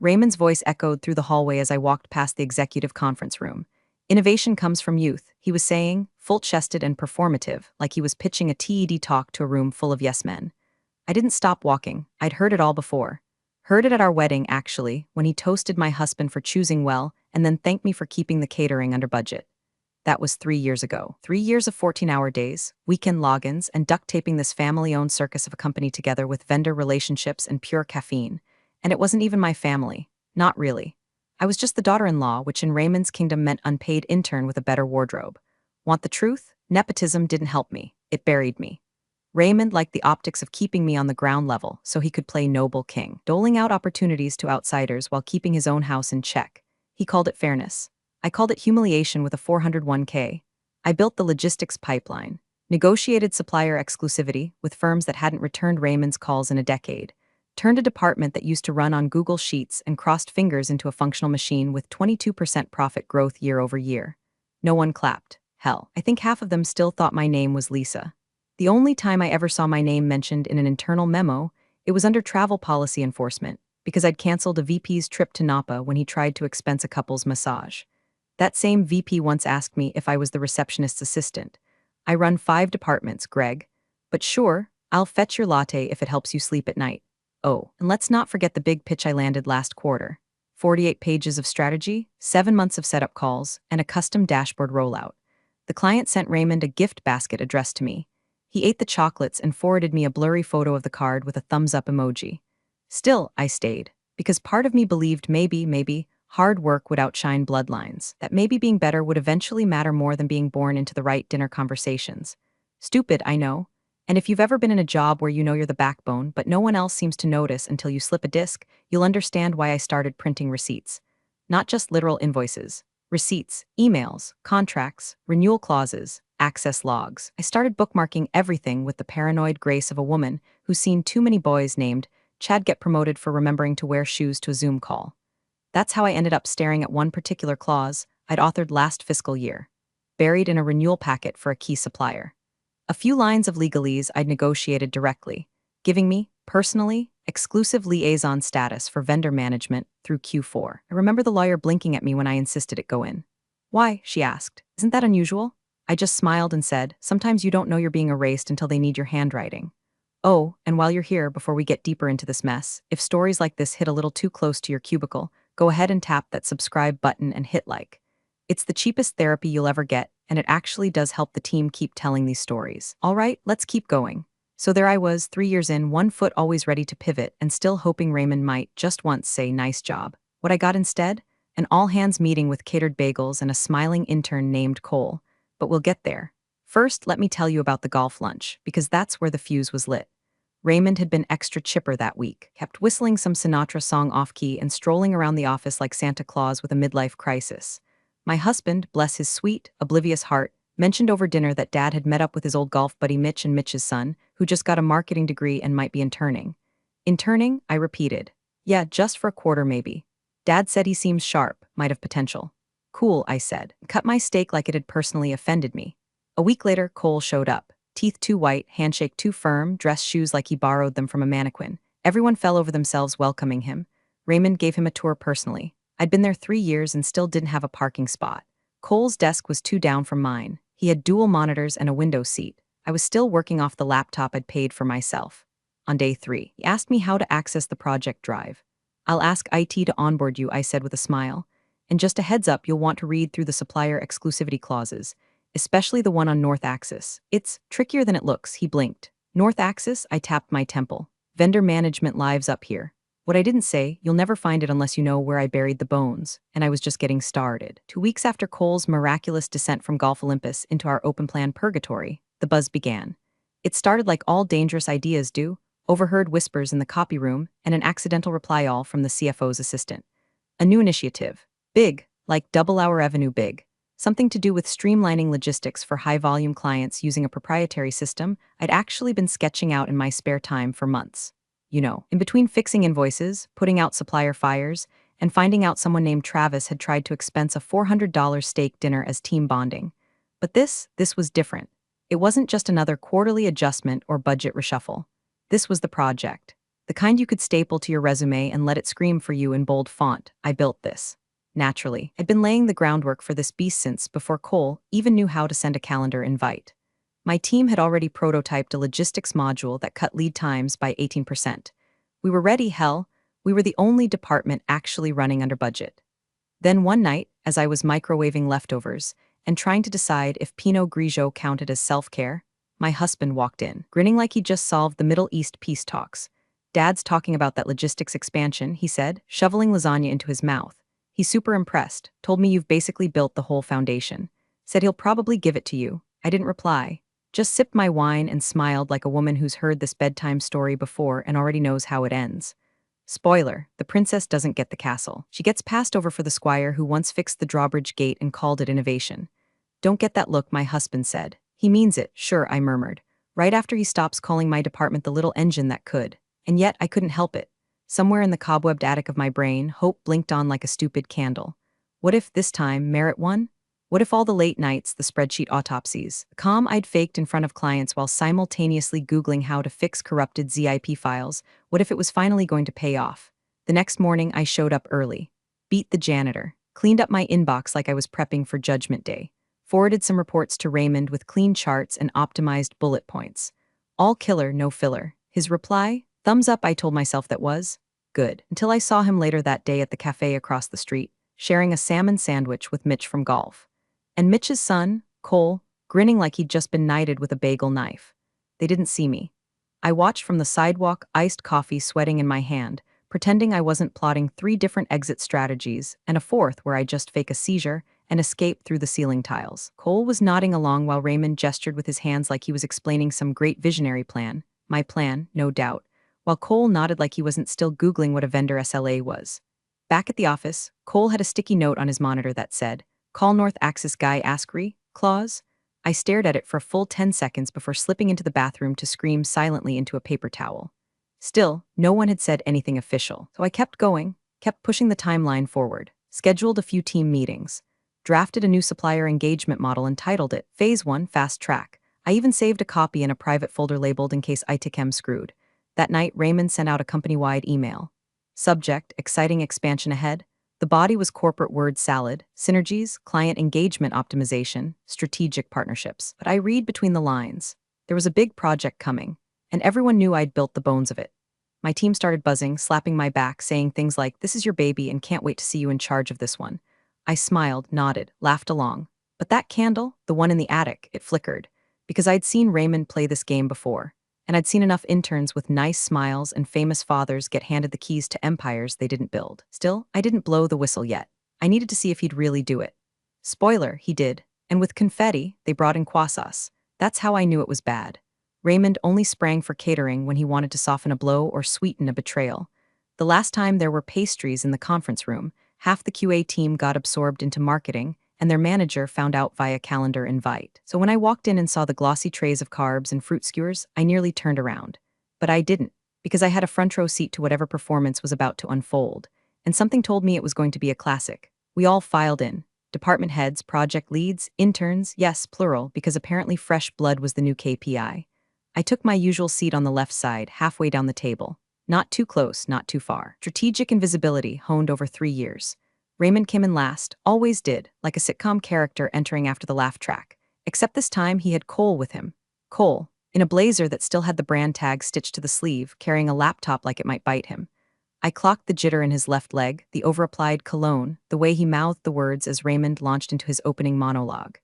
Raymond's voice echoed through the hallway as I walked past the executive conference room. Innovation comes from youth, he was saying, full-chested and performative, like he was pitching a TED talk to a room full of yes men. I didn't stop walking. I'd heard it all before. Heard it at our wedding, actually, when he toasted my husband for choosing well and then thanked me for keeping the catering under budget. That was 3 years ago. 3 years of 14-hour days, weekend logins, and duct taping this family-owned circus of a company together with vendor relationships and pure caffeine. And it wasn't even my family. Not really. I was just the daughter-in-law, which in Raymond's kingdom meant unpaid intern with a better wardrobe. Want the truth? Nepotism didn't help me. It buried me. Raymond liked the optics of keeping me on the ground level so he could play noble king, doling out opportunities to outsiders while keeping his own house in check. He called it fairness. I called it humiliation with a 401k. I built the logistics pipeline, negotiated supplier exclusivity with firms that hadn't returned Raymond's calls in a decade, turned a department that used to run on Google Sheets and crossed fingers into a functional machine with 22% profit growth year over year. No one clapped. Hell, I think half of them still thought my name was Lisa. The only time I ever saw my name mentioned in an internal memo, it was under travel policy enforcement, because I'd canceled a VP's trip to Napa when he tried to expense a couple's massage. That same VP once asked me if I was the receptionist's assistant. I run 5 departments, Greg. But sure, I'll fetch your latte if it helps you sleep at night. Oh, and let's not forget the big pitch I landed last quarter. 48 pages of strategy, 7 months of setup calls, and a custom dashboard rollout. The client sent Raymond a gift basket addressed to me. He ate the chocolates and forwarded me a blurry photo of the card with a thumbs-up emoji. Still, I stayed, because part of me believed maybe, hard work would outshine bloodlines, that maybe being better would eventually matter more than being born into the right dinner conversations. Stupid, I know. And if you've ever been in a job where you know you're the backbone, but no one else seems to notice until you slip a disc, you'll understand why I started printing receipts. Not just literal invoices. Receipts, emails, contracts, renewal clauses, access logs. I started bookmarking everything with the paranoid grace of a woman who's seen too many boys named Chad get promoted for remembering to wear shoes to a Zoom call. That's how I ended up staring at one particular clause I'd authored last fiscal year, buried in a renewal packet for a key supplier. A few lines of legalese I'd negotiated directly, giving me, personally, exclusive liaison status for vendor management through Q4. I remember the lawyer blinking at me when I insisted it go in. Why? She asked. Isn't that unusual? I just smiled and said, sometimes you don't know you're being erased until they need your handwriting. Oh, and while you're here, before we get deeper into this mess, if stories like this hit a little too close to your cubicle, go ahead and tap that subscribe button and hit like. It's the cheapest therapy you'll ever get, and it actually does help the team keep telling these stories. All right, let's keep going. So there I was, 3 years in, 1 foot always ready to pivot, and still hoping Raymond might just once say nice job. What I got instead? An all-hands meeting with catered bagels and a smiling intern named Cole. But we'll get there. First, let me tell you about the golf lunch, because that's where the fuse was lit. Raymond had been extra chipper that week, kept whistling some Sinatra song off-key and strolling around the office like Santa Claus with a midlife crisis. My husband, bless his sweet, oblivious heart, mentioned over dinner that Dad had met up with his old golf buddy Mitch and Mitch's son, who just got a marketing degree and might be interning. Interning? I repeated. Yeah, just for a quarter maybe. Dad said he seems sharp, might have potential. Cool, I said. Cut my steak like it had personally offended me. A week later, Cole showed up. Teeth too white, handshake too firm, dress shoes like he borrowed them from a mannequin. Everyone fell over themselves welcoming him. Raymond gave him a tour personally. I'd been there 3 years and still didn't have a parking spot. Cole's desk was 2 down from mine. He had dual monitors and a window seat. I was still working off the laptop I'd paid for myself. On day 3, he asked me how to access the project drive. I'll ask IT to onboard you, I said with a smile. And just a heads up, you'll want to read through the supplier exclusivity clauses, especially the one on North Axis. It's trickier than it looks, he blinked. North Axis? I tapped my temple. Vendor management lives up here. What I didn't say, you'll never find it unless you know where I buried the bones, and I was just getting started. 2 weeks after Cole's miraculous descent from Golf Olympus into our open plan purgatory, the buzz began. It started like all dangerous ideas do, overheard whispers in the copy room, and an accidental reply all from the CFO's assistant. A new initiative. Big, like double-hour revenue big. Something to do with streamlining logistics for high-volume clients using a proprietary system I'd actually been sketching out in my spare time for months. You know, in between fixing invoices, putting out supplier fires, and finding out someone named Travis had tried to expense a $400 steak dinner as team bonding. But this was different. It wasn't just another quarterly adjustment or budget reshuffle. This was the project. The kind you could staple to your resume and let it scream for you in bold font. I built this. Naturally, I'd been laying the groundwork for this beast since before Cole even knew how to send a calendar invite. My team had already prototyped a logistics module that cut lead times by 18%. We were ready, hell, we were the only department actually running under budget. Then one night, as I was microwaving leftovers and trying to decide if Pinot Grigio counted as self-care, my husband walked in, grinning like he'd just solved the Middle East peace talks. "Dad's talking about that logistics expansion," he said, shoveling lasagna into his mouth. He's super impressed, told me you've basically built the whole foundation. Said he'll probably give it to you. I didn't reply. Just sipped my wine and smiled like a woman who's heard this bedtime story before and already knows how it ends. Spoiler, the princess doesn't get the castle. She gets passed over for the squire who once fixed the drawbridge gate and called it innovation. "Don't get that look," my husband said. "He means it, sure," I murmured. Right after he stops calling my department the little engine that could. And yet I couldn't help it. Somewhere in the cobwebbed attic of my brain, hope blinked on like a stupid candle. What if this time merit won? What if all the late nights, the spreadsheet autopsies, the calm I'd faked in front of clients while simultaneously Googling how to fix corrupted ZIP files, what if it was finally going to pay off? The next morning, I showed up early. Beat the janitor. Cleaned up my inbox like I was prepping for Judgment Day. Forwarded some reports to Raymond with clean charts and optimized bullet points. All killer, no filler. His reply? Thumbs up, I told myself that was good. Until I saw him later that day at the cafe across the street, sharing a salmon sandwich with Mitch from golf. And Mitch's son, Cole, grinning like he'd just been knighted with a bagel knife. They didn't see me. I watched from the sidewalk, iced coffee sweating in my hand, pretending I wasn't plotting 3 different exit strategies and a fourth where I just fake a seizure and escape through the ceiling tiles. Cole was nodding along while Raymond gestured with his hands like he was explaining some great visionary plan. My plan, no doubt. While Cole nodded like he wasn't still Googling what a vendor SLA was. Back at the office, Cole had a sticky note on his monitor that said, "Call North Axis Guy Askry, clause." I stared at it for a full 10 seconds before slipping into the bathroom to scream silently into a paper towel. Still, no one had said anything official, so I kept going, kept pushing the timeline forward, scheduled a few team meetings, drafted a new supplier engagement model and titled it Phase 1 Fast Track. I even saved a copy in a private folder labeled in case ITChem screwed. That night, Raymond sent out a company-wide email. Subject, exciting expansion ahead. The body was corporate word salad, synergies, client engagement optimization, strategic partnerships. But I read between the lines. There was a big project coming, and everyone knew I'd built the bones of it. My team started buzzing, slapping my back, saying things like, "This is your baby and can't wait to see you in charge of this one." I smiled, nodded, laughed along. But that candle, the one in the attic, it flickered, because I'd seen Raymond play this game before. And I'd seen enough interns with nice smiles and famous fathers get handed the keys to empires they didn't build. Still, I didn't blow the whistle yet. I needed to see if he'd really do it. Spoiler, he did. And with confetti, they brought in croissants. That's how I knew it was bad. Raymond only sprang for catering when he wanted to soften a blow or sweeten a betrayal. The last time there were pastries in the conference room, half the QA team got absorbed into marketing, and their manager found out via calendar invite. So when I walked in and saw the glossy trays of carbs and fruit skewers, I nearly turned around. But I didn't, because I had a front row seat to whatever performance was about to unfold, and something told me it was going to be a classic. We all filed in. Department heads, project leads, interns, yes, plural, because apparently fresh blood was the new KPI. I took my usual seat on the left side, halfway down the table. Not too close, not too far. Strategic invisibility honed over 3 years. Raymond came in last, always did, like a sitcom character entering after the laugh track. Except this time he had Cole with him. Cole, in a blazer that still had the brand tag stitched to the sleeve, carrying a laptop like it might bite him. I clocked the jitter in his left leg, the over-applied cologne, the way he mouthed the words as Raymond launched into his opening monologue.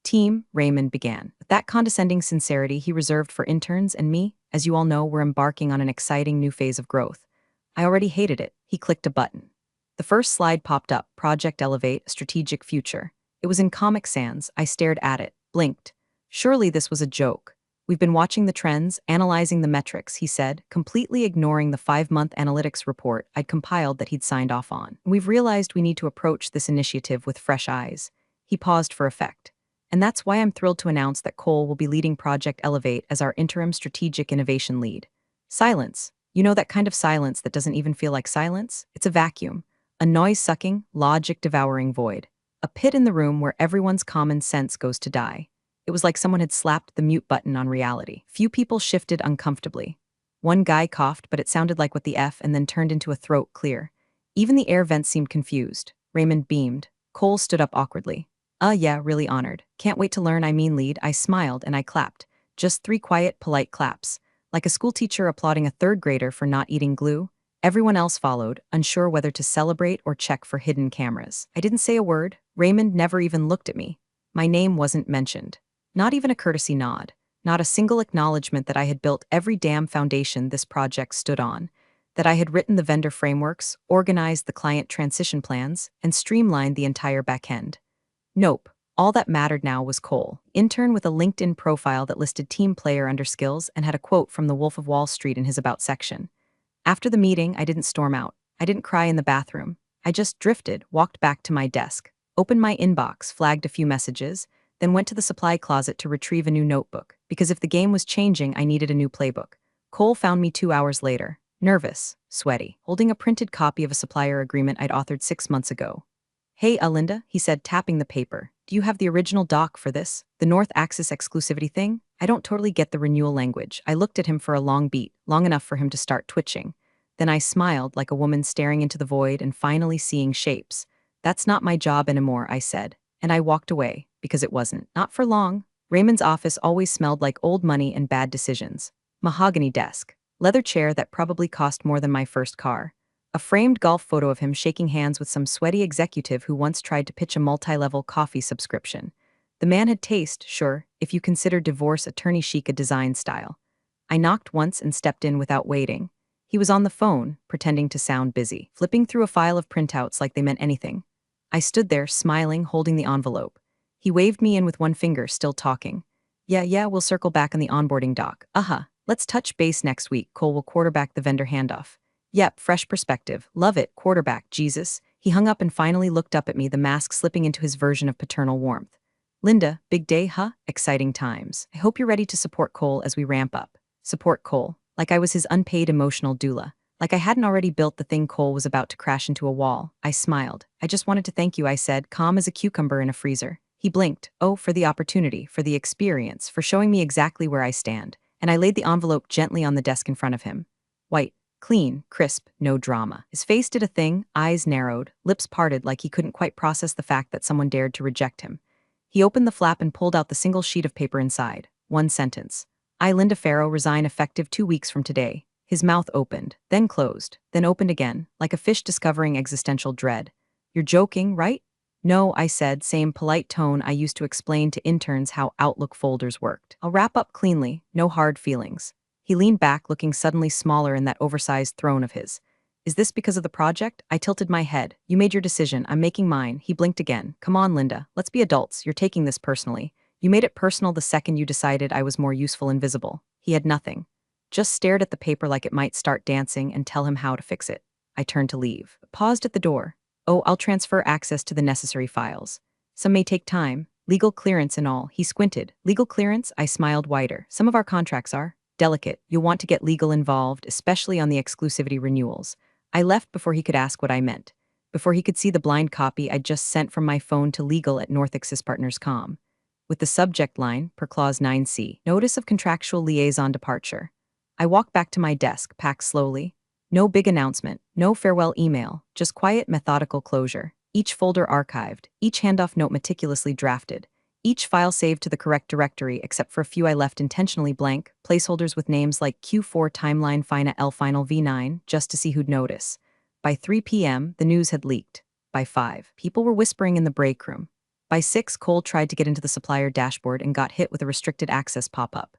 "Team," Raymond began. With that condescending sincerity he reserved for interns and me, as you all know, we're embarking on an exciting new phase of growth. I already hated it. He clicked a button. The first slide popped up, Project Elevate, a Strategic Future. It was in Comic Sans. I stared at it, blinked. Surely this was a joke. "We've been watching the trends, analyzing the metrics," he said, completely ignoring the 5-month analytics report I'd compiled that he'd signed off on. "We've realized we need to approach this initiative with fresh eyes." He paused for effect. "And that's why I'm thrilled to announce that Cole will be leading Project Elevate as our interim strategic innovation lead." Silence. You know that kind of silence that doesn't even feel like silence? It's a vacuum. A noise-sucking, logic-devouring void. A pit in the room where everyone's common sense goes to die. It was like someone had slapped the mute button on reality. Few people shifted uncomfortably. One guy coughed, but it sounded like what the F and then turned into a throat clear. Even the air vents seemed confused. Raymond beamed. Cole stood up awkwardly. Yeah, really honored. Can't wait to learn, I mean lead. I smiled and I clapped. Just 3 quiet, polite claps. Like a schoolteacher applauding a third grader for not eating glue. Everyone else followed, unsure whether to celebrate or check for hidden cameras. I didn't say a word. Raymond never even looked at me. My name wasn't mentioned. Not even a courtesy nod. Not a single acknowledgement that I had built every damn foundation this project stood on, that I had written the vendor frameworks, organized the client transition plans, and streamlined the entire backend. Nope. All that mattered now was Cole, intern with a LinkedIn profile that listed team player under skills and had a quote from The Wolf of Wall Street in his About section. After the meeting, I didn't storm out. I didn't cry in the bathroom. I just drifted, walked back to my desk, opened my inbox, flagged a few messages, then went to the supply closet to retrieve a new notebook, because if the game was changing, I needed a new playbook. Cole found me 2 hours later, nervous, sweaty, holding a printed copy of a supplier agreement I'd authored 6 months ago. Hey, Linda, he said, tapping the paper. Do you have the original doc for this? The North Axis exclusivity thing? I don't totally get the renewal language. I looked at him for a long beat, long enough for him to start twitching. Then I smiled like a woman staring into the void and finally seeing shapes. That's not my job anymore, I said. And I walked away, because it wasn't. Not for long. Raymond's office always smelled like old money and bad decisions. Mahogany desk. Leather chair that probably cost more than my first car. A framed golf photo of him shaking hands with some sweaty executive who once tried to pitch a multi-level coffee subscription. The man had taste, sure, if you consider divorce attorney chic a design style. I knocked once and stepped in without waiting. He was on the phone, pretending to sound busy, flipping through a file of printouts like they meant anything. I stood there, smiling, holding the envelope. He waved me in with one finger, still talking. Yeah, we'll circle back on the onboarding doc. Let's touch base next week. Cole will quarterback the vendor handoff. Yep, fresh perspective. Love it, quarterback, Jesus. He hung up and finally looked up at me, the mask slipping into his version of paternal warmth. Linda, big day, huh? Exciting times. I hope you're ready to support Cole as we ramp up. Support Cole. Like I was his unpaid emotional doula. Like I hadn't already built the thing Cole was about to crash into a wall. I smiled. I just wanted to thank you, I said, calm as a cucumber in a freezer. He blinked. Oh, for the opportunity, for the experience, for showing me exactly where I stand. And I laid the envelope gently on the desk in front of him. White. Clean, crisp, no drama. His face did a thing, eyes narrowed, lips parted like he couldn't quite process the fact that someone dared to reject him. He opened the flap and pulled out the single sheet of paper inside. One sentence. I, Linda Farrow, resign effective 2 weeks from today. His mouth opened, then closed, then opened again, like a fish discovering existential dread. You're joking, right? No, I said, same polite tone I used to explain to interns how Outlook folders worked. I'll wrap up cleanly, no hard feelings. He leaned back, looking suddenly smaller in that oversized throne of his. Is this because of the project? I tilted my head. You made your decision. I'm making mine. He blinked again. Come on, Linda. Let's be adults. You're taking this personally. You made it personal the second you decided I was more useful and visible. He had nothing. Just stared at the paper like it might start dancing and tell him how to fix it. I turned to leave. Paused at the door. Oh, I'll transfer access to the necessary files. Some may take time. Legal clearance and all. He squinted. Legal clearance? I smiled wider. Some of our contracts are delicate. You'll want to get legal involved, especially on the exclusivity renewals. I left before he could ask what I meant. Before he could see the blind copy I'd just sent from my phone to legal at NorthAxisPartners.com. With the subject line, per Clause 9C, Notice of Contractual Liaison Departure. I walked back to my desk, packed slowly. No big announcement, no farewell email, just quiet, methodical closure. Each folder archived, each handoff note meticulously drafted. Each file saved to the correct directory except for a few I left intentionally blank, placeholders with names like Q4 Timeline Fina L Final V9, just to see who'd notice. By 3 p.m., the news had leaked. By 5, people were whispering in the break room. By 6, Cole tried to get into the supplier dashboard and got hit with a restricted access pop-up.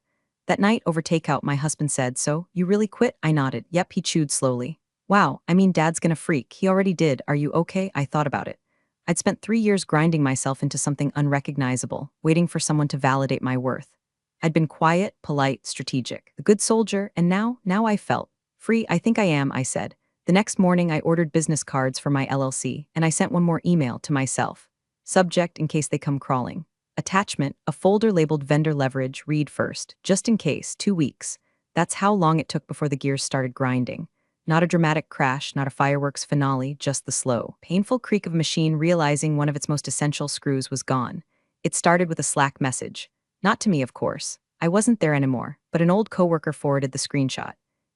That night, over takeout, my husband said, "So, you really quit?" I nodded. Yep, he chewed slowly. Wow, I mean, Dad's gonna freak. He already did. Are you okay? I thought about it. I'd spent 3 years grinding myself into something unrecognizable, waiting for someone to validate my worth. I'd been quiet, polite, strategic, a good soldier, and now I felt free. I think I am, I said. The next morning, I ordered business cards for my LLC, and I sent one more email to myself. Subject, in case they come crawling. Attachment, a folder labeled vendor leverage, read first, just in case, 2 weeks. That's how long it took before the gears started grinding. Not a dramatic crash, not a fireworks finale, just the slow, painful creak of a machine realizing one of its most essential screws was gone. It started with a Slack message. Not to me, of course. I wasn't there anymore, but an old coworker forwarded the screenshot.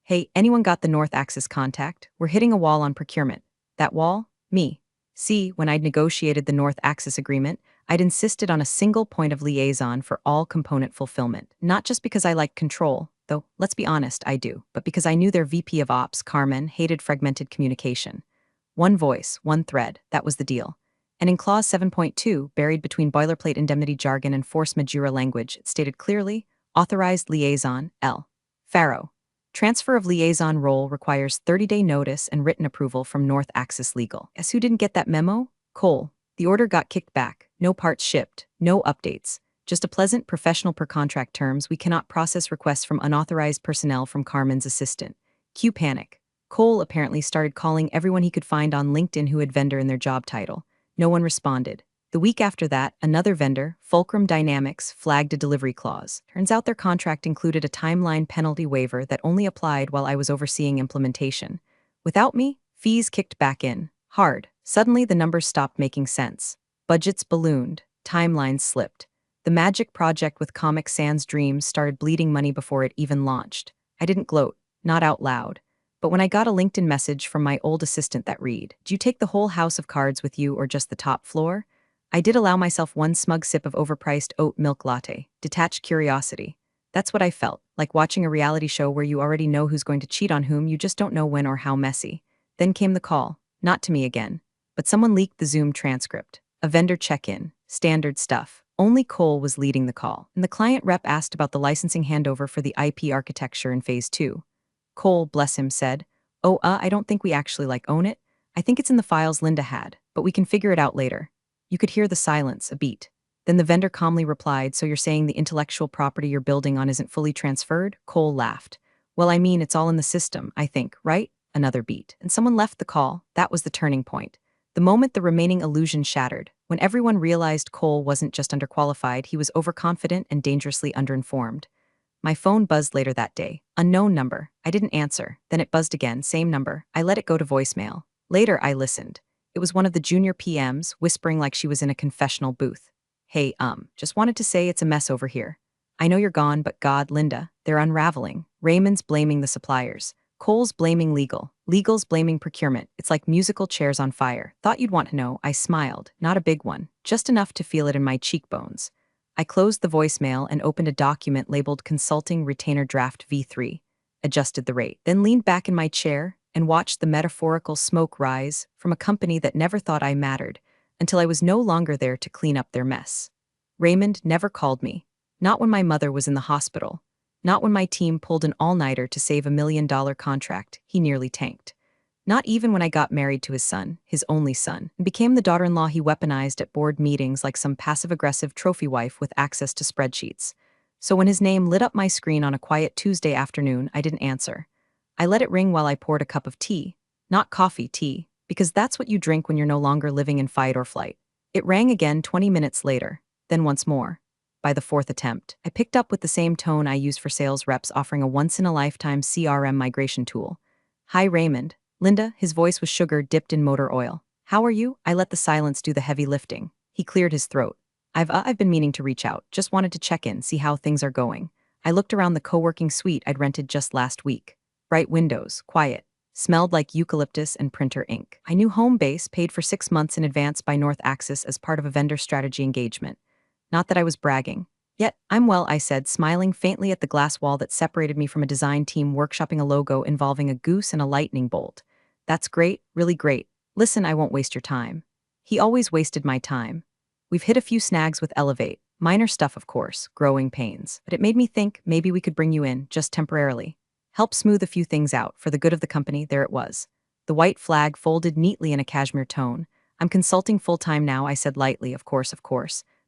Hey, anyone got the North Axis contact? We're hitting a wall on procurement. That wall? Me. See, when I'd negotiated the North Axis agreement, I'd insisted on a single point of liaison for all component fulfillment, not just because I like control, though, let's be honest, I do, but because I knew their VP of Ops, Carmen, hated fragmented communication. One voice, one thread, that was the deal. And in Clause 7.2, buried between boilerplate indemnity jargon and force majeure language, it stated clearly, authorized liaison, L. Faro. Transfer of liaison role requires 30-day notice and written approval from North Axis Legal. Guess who didn't get that memo? Cole. The order got kicked back. No parts shipped. No updates. Just a pleasant professional per contract terms. We cannot process requests from unauthorized personnel from Carmen's assistant. Cue panic. Cole apparently started calling everyone he could find on LinkedIn who had vendor in their job title. No one responded. The week after that, another vendor, Fulcrum Dynamics, flagged a delivery clause. Turns out their contract included a timeline penalty waiver that only applied while I was overseeing implementation. Without me, fees kicked back in. Hard. Suddenly, the numbers stopped making sense. Budgets ballooned. Timelines slipped. The magic project with Comic Sans Dreams started bleeding money before it even launched. I didn't gloat. Not out loud. But when I got a LinkedIn message from my old assistant that read, "Do you take the whole house of cards with you or just the top floor?" I did allow myself one smug sip of overpriced oat milk latte, detached curiosity. That's what I felt, like watching a reality show where you already know who's going to cheat on whom, you just don't know when or how messy. Then came the call, not to me again, but someone leaked the Zoom transcript. A vendor check-in, standard stuff. Only Cole was leading the call, and the client rep asked about the licensing handover for the IP architecture in Phase 2. Cole, bless him, said, "Oh, I don't think we actually own it. I think it's in the files Linda had, but we can figure it out later." You could hear the silence, a beat. Then the vendor calmly replied, "So you're saying the intellectual property you're building on isn't fully transferred?" Cole laughed. "Well, I mean, it's all in the system, I think, right?" Another beat. And someone left the call. That was the turning point. The moment the remaining illusion shattered, when everyone realized Cole wasn't just underqualified, he was overconfident and dangerously underinformed. My phone buzzed later that day. Unknown number. I didn't answer. Then it buzzed again, same number. I let it go to voicemail. Later, I listened. It was one of the junior PMs, whispering like she was in a confessional booth. "Hey, just wanted to say it's a mess over here. I know you're gone, but God, Linda, they're unraveling. Raymond's blaming the suppliers. Cole's blaming legal. Legal's blaming procurement. It's like musical chairs on fire. Thought you'd want to know." I smiled. Not a big one. Just enough to feel it in my cheekbones. I closed the voicemail and opened a document labeled Consulting Retainer Draft V3. Adjusted the rate. Then leaned back in my chair and watched the metaphorical smoke rise from a company that never thought I mattered until I was no longer there to clean up their mess. Raymond never called me. Not when my mother was in the hospital. Not when my team pulled an all-nighter to save $1 million contract he nearly tanked. Not even when I got married to his son, his only son, and became the daughter-in-law he weaponized at board meetings like some passive-aggressive trophy wife with access to spreadsheets. So when his name lit up my screen on a quiet Tuesday afternoon, I didn't answer. I let it ring while I poured a cup of tea. Not coffee, tea, because that's what you drink when you're no longer living in fight or flight. It rang again 20 minutes later, then once more. By the fourth attempt, I picked up with the same tone I use for sales reps offering a once-in-a-lifetime CRM migration tool. "Hi, Raymond." Linda, his voice was sugar dipped in motor oil. "How are you?" I let the silence do the heavy lifting. He cleared his throat. I've been meaning to reach out. Just wanted to check in, see how things are going." I looked around the co-working suite I'd rented just last week. Bright windows, quiet. Smelled like eucalyptus and printer ink. I knew home base, paid for 6 months in advance by North Axis as part of a vendor strategy engagement. Not that I was bragging. "Yet, I'm well," I said, smiling faintly at the glass wall that separated me from a design team workshopping a logo involving a goose and a lightning bolt. "That's great, really great. Listen, I won't waste your time." He always wasted my time. We've hit a few snags with Elevate. Minor stuff, of course, growing pains. But it made me think maybe we could bring you in, just temporarily. Help smooth a few things out, for the good of the company. There it was. The white flag folded neatly in a cashmere tone. "I'm consulting full-time now," I said lightly, of course.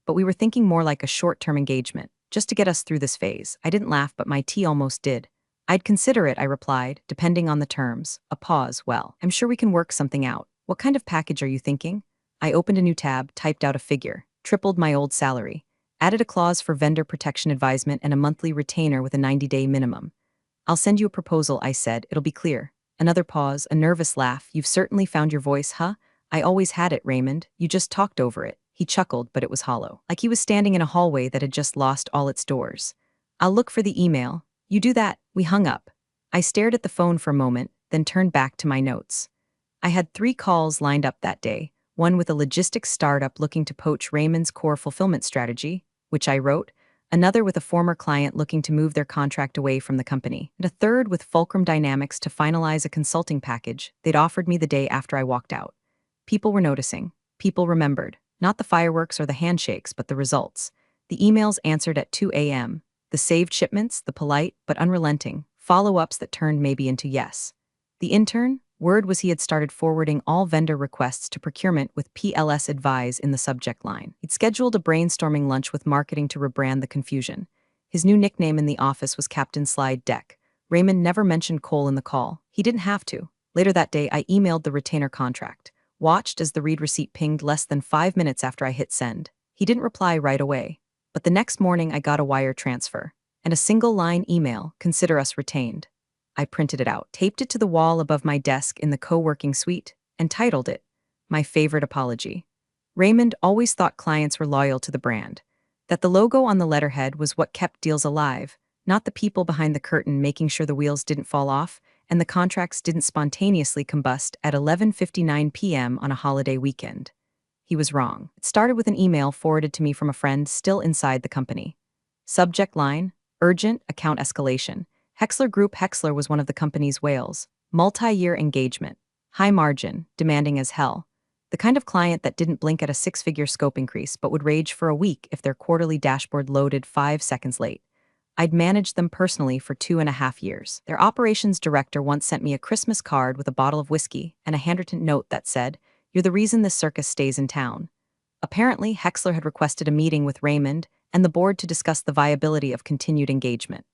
But we were thinking more like a short-term engagement, just to get us through this phase. I didn't laugh, but my tea almost did. "I'd consider it," I replied, "depending on the terms." A pause. "Well, I'm sure we can work something out. What kind of package are you thinking?" I opened a new tab, typed out a figure, tripled my old salary, added a clause for vendor protection advisement and a monthly retainer with a 90-day minimum. "I'll send you a proposal," I said. "It'll be clear." Another pause, a nervous laugh. "You've certainly found your voice, huh?" "I always had it, Raymond. You just talked over it." He chuckled, but it was hollow, like he was standing in a hallway that had just lost all its doors. "I'll look for the email." "You do that." We hung up. I stared at the phone for a moment, then turned back to my notes. I had 3 calls lined up that day, one with a logistics startup looking to poach Raymond's core fulfillment strategy, which I wrote, another with a former client looking to move their contract away from the company, and a third with Fulcrum Dynamics to finalize a consulting package they'd offered me the day after I walked out. People were noticing. People remembered. Not the fireworks or the handshakes, but the results. The emails answered at 2 a.m. The saved shipments, the polite but unrelenting follow-ups that turned maybe into yes. The intern? Word was he had started forwarding all vendor requests to procurement with PLS advise in the subject line. He'd scheduled a brainstorming lunch with marketing to rebrand the confusion. His new nickname in the office was Captain Slide Deck. Raymond never mentioned Cole in the call. He didn't have to. Later that day, I emailed the retainer contract. Watched as the read receipt pinged less than 5 minutes after I hit send. He didn't reply right away. But the next morning, I got a wire transfer. And a single-line email, consider us retained. I printed it out, taped it to the wall above my desk in the co-working suite, and titled it, My Favorite Apology. Raymond always thought clients were loyal to the brand, that the logo on the letterhead was what kept deals alive, not the people behind the curtain making sure the wheels didn't fall off and the contracts didn't spontaneously combust at 11:59 p.m. on a holiday weekend. He was wrong. It started with an email forwarded to me from a friend still inside the company. Subject line, urgent account escalation. Hexler Group. Hexler was one of the company's whales. Multi-year engagement. High margin, demanding as hell. The kind of client that didn't blink at a 6-figure scope increase but would rage for a week if their quarterly dashboard loaded 5 seconds late. I'd managed them personally for 2.5 years. Their operations director once sent me a Christmas card with a bottle of whiskey and a handwritten note that said, "You're the reason this circus stays in town." Apparently, Hexler had requested a meeting with Raymond and the board to discuss the viability of continued engagement.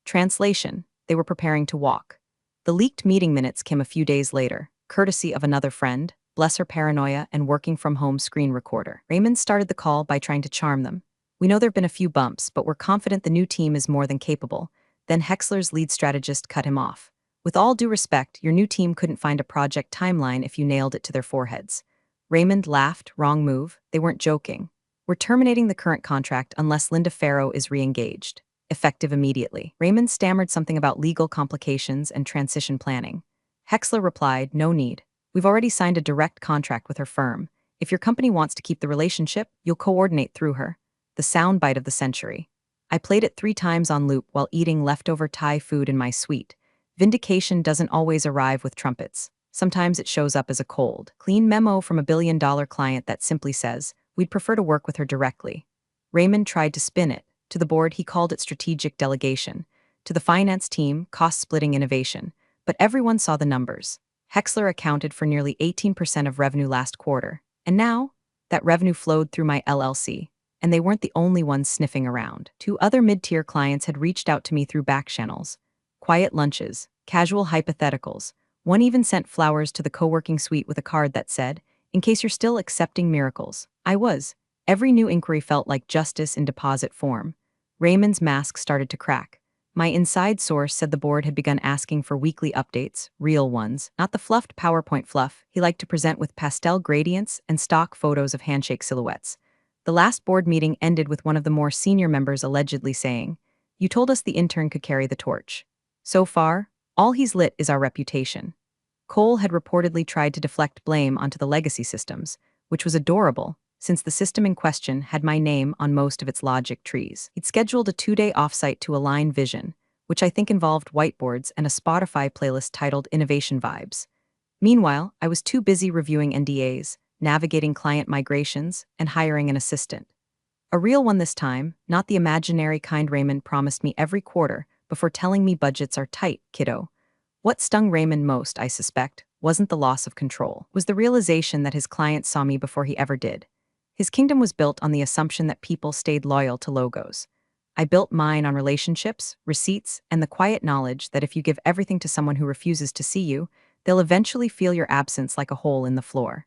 Translation, they were preparing to walk. The leaked meeting minutes came a few days later, courtesy of another friend, bless her paranoia and working from home screen recorder. Raymond started the call by trying to charm them. "We know there've been a few bumps, but we're confident the new team is more than capable." Then Hexler's lead strategist cut him off. "With all due respect, your new team couldn't find a project timeline if you nailed it to their foreheads." Raymond laughed, wrong move. They weren't joking. "We're terminating the current contract unless Linda Farrow is re-engaged. Effective immediately." Raymond stammered something about legal complications and transition planning. Hexler replied, "No need. We've already signed a direct contract with her firm. If your company wants to keep the relationship, you'll coordinate through her." The soundbite of the century. I played it 3 times on loop while eating leftover Thai food in my suite. Vindication doesn't always arrive with trumpets. Sometimes it shows up as a cold, clean memo from a billion-dollar client that simply says, "We'd prefer to work with her directly." Raymond tried to spin it. To the board, he called it strategic delegation. To the finance team, cost-splitting innovation. But everyone saw the numbers. Hexler accounted for nearly 18% of revenue last quarter. And now, that revenue flowed through my LLC. And they weren't the only ones sniffing around. 2 other mid-tier clients had reached out to me through back channels. Quiet lunches, casual hypotheticals. One even sent flowers to the co-working suite with a card that said, "In case you're still accepting miracles." I was. Every new inquiry felt like justice in deposit form. Raymond's mask started to crack. My inside source said the board had begun asking for weekly updates, real ones, not the fluffed PowerPoint fluff he liked to present with pastel gradients and stock photos of handshake silhouettes. The last board meeting ended with one of the more senior members allegedly saying, "You told us the intern could carry the torch. So far, all he's lit is our reputation." Cole had reportedly tried to deflect blame onto the legacy systems, which was adorable, since the system in question had my name on most of its logic trees. He'd scheduled a 2-day offsite to align vision, which I think involved whiteboards and a Spotify playlist titled Innovation Vibes. Meanwhile, I was too busy reviewing NDAs, navigating client migrations, and hiring an assistant. A real one this time, not the imaginary kind Raymond promised me every quarter before telling me budgets are tight, kiddo. What stung Raymond most, I suspect, wasn't the loss of control. It was the realization that his clients saw me before he ever did. His kingdom was built on the assumption that people stayed loyal to logos. I built mine on relationships, receipts, and the quiet knowledge that if you give everything to someone who refuses to see you, they'll eventually feel your absence like a hole in the floor.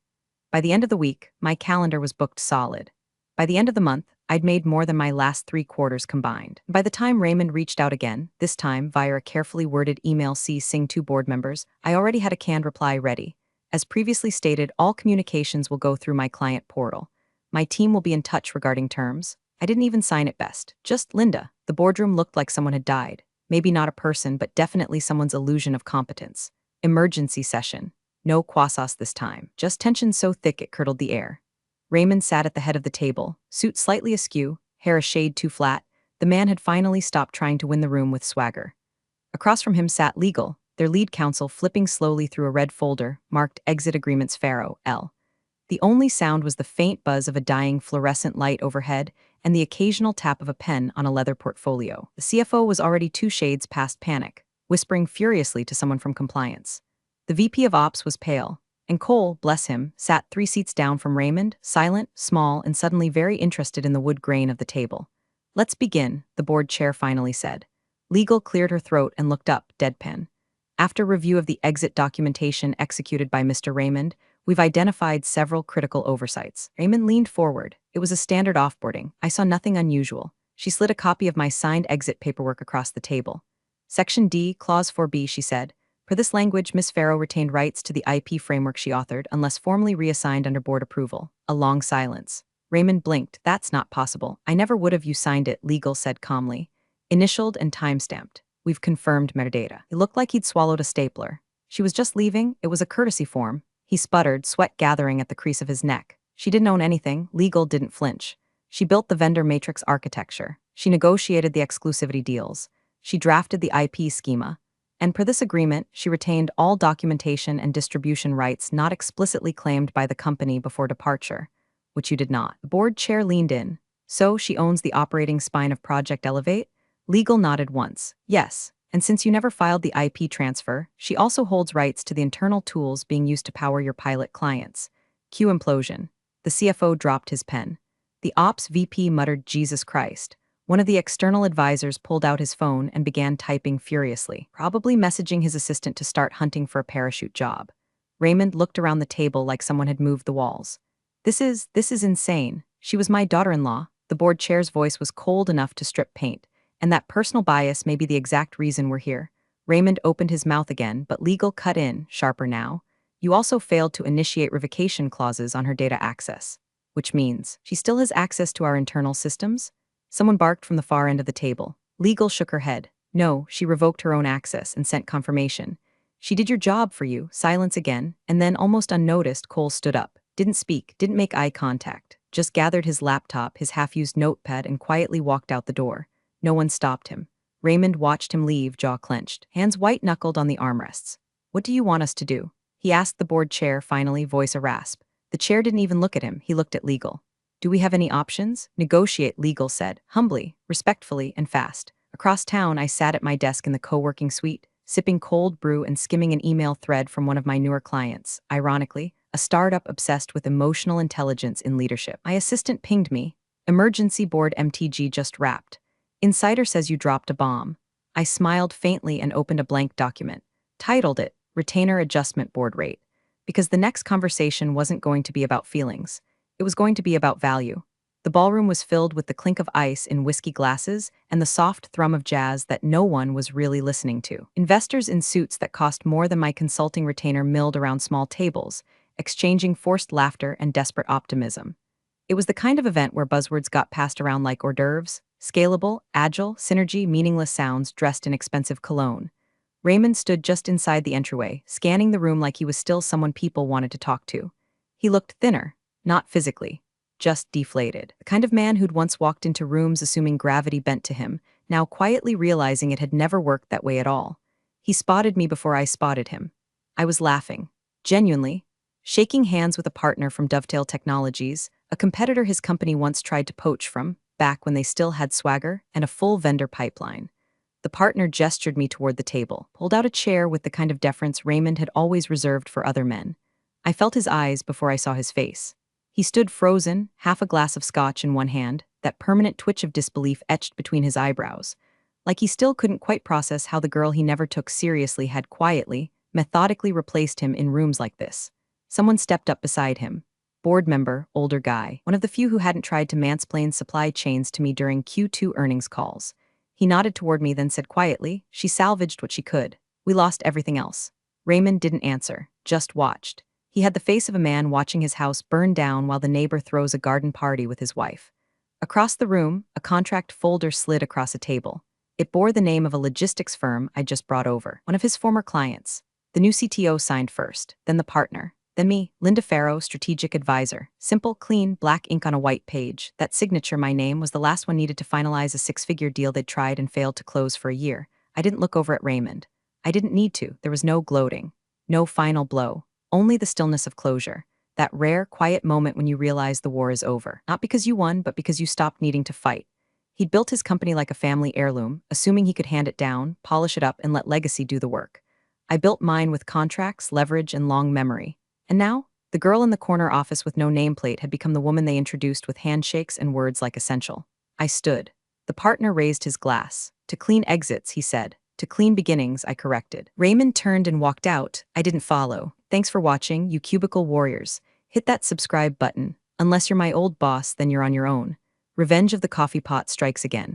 By the end of the week, my calendar was booked solid. By the end of the month, I'd made more than my last 3 quarters combined. By the time Raymond reached out again, this time via a carefully worded email CCing 2 board members, I already had a canned reply ready. As previously stated, all communications will go through my client portal. My team will be in touch regarding terms. I didn't even sign it best. Just Linda. The boardroom looked like someone had died. Maybe not a person, but definitely someone's illusion of competence. Emergency session. No quassos this time. Just tension so thick it curdled the air. Raymond sat at the head of the table, suit slightly askew, hair a shade too flat. The man had finally stopped trying to win the room with swagger. Across from him sat Legal, their lead counsel flipping slowly through a red folder marked Exit Agreements Pharaoh, L. The only sound was the faint buzz of a dying fluorescent light overhead and the occasional tap of a pen on a leather portfolio. The CFO was already 2 shades past panic, whispering furiously to someone from compliance. The VP of Ops was pale, and Cole, bless him, sat 3 seats down from Raymond, silent, small, and suddenly very interested in the wood grain of the table. "Let's begin," the board chair finally said. Legal cleared her throat and looked up, deadpan. "After review of the exit documentation executed by Mr. Raymond, we've identified several critical oversights." Raymond leaned forward. It was a standard offboarding. I saw nothing unusual. She slid a copy of my signed exit paperwork across the table. "Section D, Clause 4B, she said. "Per this language, Miss Farrow retained rights to the IP framework she authored unless formally reassigned under board approval." A long silence. Raymond blinked. "That's not possible. I never would have you signed it," Legal said calmly. "Initialed and time-stamped. We've confirmed metadata." It looked like he'd swallowed a stapler. She was just leaving. It was a courtesy form. He sputtered, sweat gathering at the crease of his neck. She didn't own anything. Legal didn't flinch. She built the vendor matrix architecture. She negotiated the exclusivity deals. She drafted the IP schema. And per this agreement, she retained all documentation and distribution rights not explicitly claimed by the company before departure, which you did not. The board chair leaned in. "So she owns the operating spine of Project Elevate?" Legal nodded once. "Yes. And since you never filed the IP transfer, she also holds rights to the internal tools being used to power your pilot clients." Cue implosion. The CFO dropped his pen. The Ops VP muttered, "Jesus Christ." One of the external advisors pulled out his phone and began typing furiously, probably messaging his assistant to start hunting for a parachute job. Raymond looked around the table like someone had moved the walls. This is insane. She was my daughter-in-law." The board chair's voice was cold enough to strip paint. "And that personal bias may be the exact reason we're here." Raymond opened his mouth again, but Legal cut in, sharper now. "You also failed to initiate revocation clauses on her data access." "Which means she still has access to our internal systems?" Someone barked from the far end of the table. Legal shook her head. "No, she revoked her own access and sent confirmation. She did your job for you." Silence again, and then, almost unnoticed, Cole stood up. Didn't speak, didn't make eye contact, just gathered his laptop, his half-used notepad, and quietly walked out the door. No one stopped him. Raymond watched him leave, jaw clenched, hands white-knuckled on the armrests. "What do you want us to do?" he asked the board chair, finally, voice a rasp. The chair didn't even look at him. He looked at Legal. "Do we have any options?" "Negotiate," Legal said, humbly, respectfully, and fast. Across town, I sat at my desk in the co-working suite, sipping cold brew and skimming an email thread from one of my newer clients, ironically, a startup obsessed with emotional intelligence in leadership. My assistant pinged me. "Emergency board MTG just wrapped. Insider says you dropped a bomb." I smiled faintly and opened a blank document. Titled it, "Retainer Adjustment Board Rate," because the next conversation wasn't going to be about feelings. It was going to be about value. The ballroom was filled with the clink of ice in whiskey glasses and the soft thrum of jazz that no one was really listening to. Investors in suits that cost more than my consulting retainer milled around small tables, exchanging forced laughter and desperate optimism. It was the kind of event where buzzwords got passed around like hors d'oeuvres: scalable, agile, synergy, meaningless sounds dressed in expensive cologne. Raymond stood just inside the entryway, scanning the room like he was still someone people wanted to talk to. He looked thinner, not physically, just deflated. The kind of man who'd once walked into rooms assuming gravity bent to him, now quietly realizing it had never worked that way at all. He spotted me before I spotted him. I was laughing. Genuinely. Shaking hands with a partner from Dovetail Technologies, a competitor his company once tried to poach from, back when they still had swagger and a full vendor pipeline. The partner gestured me toward the table, pulled out a chair with the kind of deference Raymond had always reserved for other men. I felt his eyes before I saw his face. He stood frozen, half a glass of scotch in one hand, that permanent twitch of disbelief etched between his eyebrows. Like he still couldn't quite process how the girl he never took seriously had quietly, methodically replaced him in rooms like this. Someone stepped up beside him. Board member, older guy, one of the few who hadn't tried to mansplain supply chains to me during Q2 earnings calls. He nodded toward me, then said quietly, "She salvaged what she could. We lost everything else." Raymond didn't answer, just watched. He had the face of a man watching his house burn down while the neighbor throws a garden party with his wife. Across the room, a contract folder slid across a table. It bore the name of a logistics firm I'd just brought over, one of his former clients. The new CTO signed first, then the partner, then me, Linda Farrow, strategic advisor. Simple, clean, black ink on a white page. That signature, my name, was the last one needed to finalize a six-figure deal they'd tried and failed to close for a year. I didn't look over at Raymond. I didn't need to. There was no gloating. No final blow. Only the stillness of closure. That rare, quiet moment when you realize the war is over. Not because you won, but because you stopped needing to fight. He'd built his company like a family heirloom, assuming he could hand it down, polish it up, and let legacy do the work. I built mine with contracts, leverage, and long memory. And now, the girl in the corner office with no nameplate had become the woman they introduced with handshakes and words like essential. I stood. The partner raised his glass. To clean exits, he said. To clean beginnings, I corrected. Raymond turned and walked out. I didn't follow. Thanks for watching, you cubicle warriors. Hit that subscribe button. Unless you're my old boss, then you're on your own. Revenge of the coffee pot strikes again.